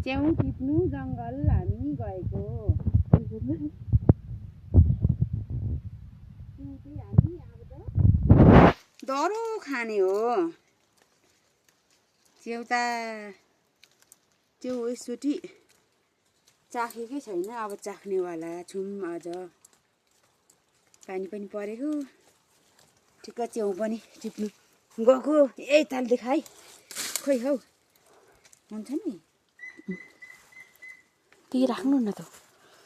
च्याउ टिप्नु जङ्गल हामी गएको। दह्रो खाने हो च्याउ त। च्याउ यसचोटि चाखेकै छैन, अब चाख्नेवाला छौँ आज। पानी पनि परेको ठिक्क च्याउ पनि टिप्नु गएको। यही ताल देखा है, खोइ हौ हुन्छ नि त्यही राख्नु न त।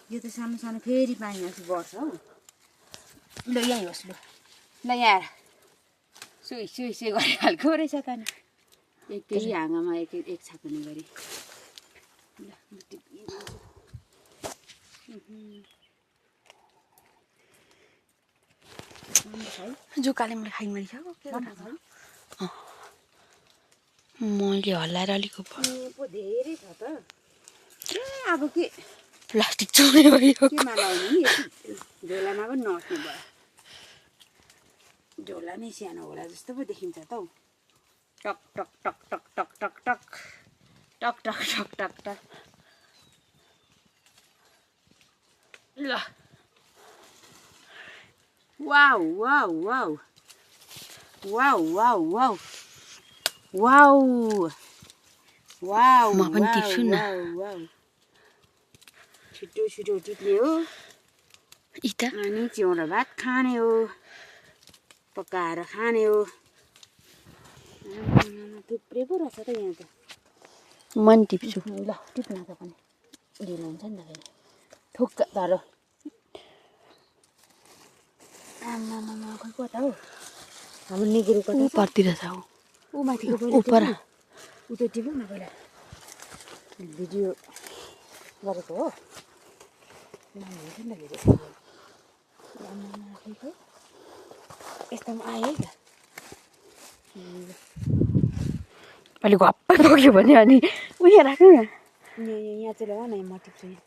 यो त सानो सानो फेरि पानी आउँछ बढ्छ हौ। ल यहीँ होस्, ल यहाँ आएर सुई सुई सुई गरिहाल्को रहेछ त नि। एकै हाँगामा एक छाप्ने गरी ल जुकाले मैले खाइ मैले मैले हल्लाएर अलिक धेरै छ त। अब के प्लास्टिक चुने भयो। केमा लाउने नि, झोलामा पनि नअट्ने भयो। झोला नै सानो होला जस्तो पो देखिन्छ त हौ। टक टक टक टक टक टक टक टक टक टक टक टक। ल wow wow wow wow wow wow wow wow. म पनि टिप्छु न। छिटो छिटो टिप्ने हो अनि च्याउ र भात खाने हो, पकाएर खाने हो। थुप्रै पो रहेछ त यहाँ त। म नि टिप्छु। ल टिप्न त पनि ढिलो हुन्छ नि त फेरि ठुक्क तर। आमामा खोइ कता हौ हाम्रो निगुरो कता छ? उपरतिर छ ऊ माथिको पहिला उपर ऊ त्यो टिपौँ न पहिला। भिडियो गरेको हो हुन्छ नि त भिडियो। यस्तोमा आयो है त। अहिले घप्पै पुग्यो भने अनि उयो राख्नु न। यहाँ चाहिँ लगा न, म टिप्छु यहाँ।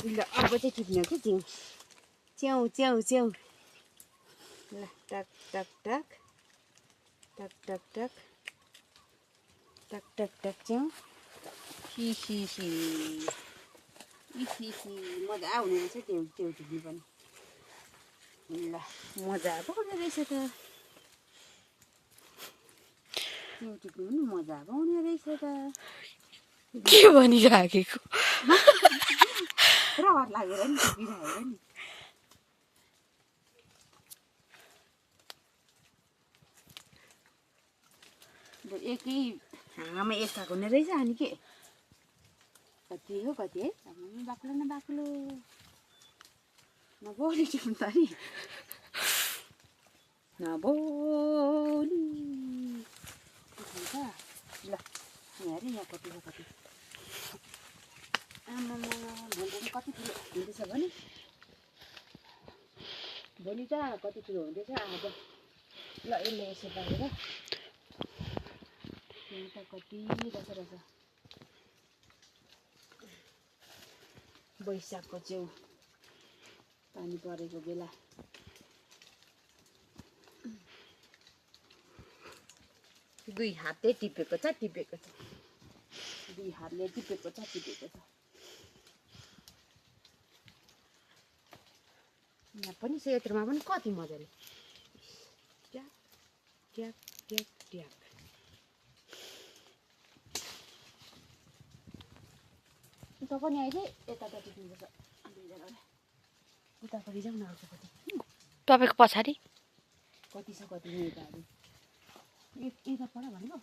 ल अब चाहिँ टिप्ने हो कि च्याउ च्याउ च्याउ। ल टक टक टक टक टक टक टक टक टक च्याउ। मजा आउने रहेछ च्याउ टिप्नु पनि। ल मजा पो हुने रहेछ त। च्याउ टिप्नु पनि मजा पो हुने रहेछ त। के भनिराखेको रहर लागेर नि टिपिरहेको नि। एकै हाँगामा एक खाएको हुने रहेछ। अनि के कति हो कति है, बाक्लो न बाक्लो नबोली टिप्नु त नि, नबोली टिप्नु त। ल यहाँ हेर यहाँ कति छ कति। आमामा भोलि कति ठुलो हुँदैछ भने, भोलि त कति ठुलो हुँदैछ आज। ल यसले यसो पारेर यहाँ त कति रहेछ। बैशाखको च्याउ पानी परेको बेला। दुई हातले टिपेको छ टिपेको छ। दुई हातले टिपेको छ टिपेको छ। यहाँ पनि क्षेत्रमा पनि कति मजाले ट्याक ट्याक ट्याक ट्याक। त पनि अहिले यता टिप्नुपर्छ दुईजनाले। उतापट्टि जाउँ न अर्कोपट्टि। तपाईँको पछाडि कति छ कति यताहरू यता पर भनेको।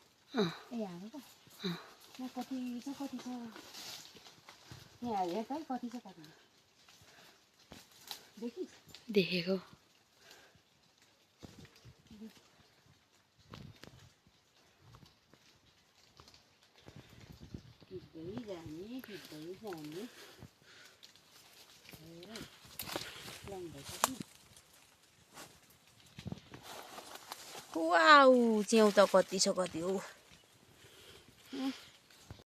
ए हालेको यहाँ कति छ कति छ। यहाँ हेर त कति छ कति देखिस् देखेको। टिप्दै जाने टिप्दै जाने। वाउ च्याउ त कति छ कति हो।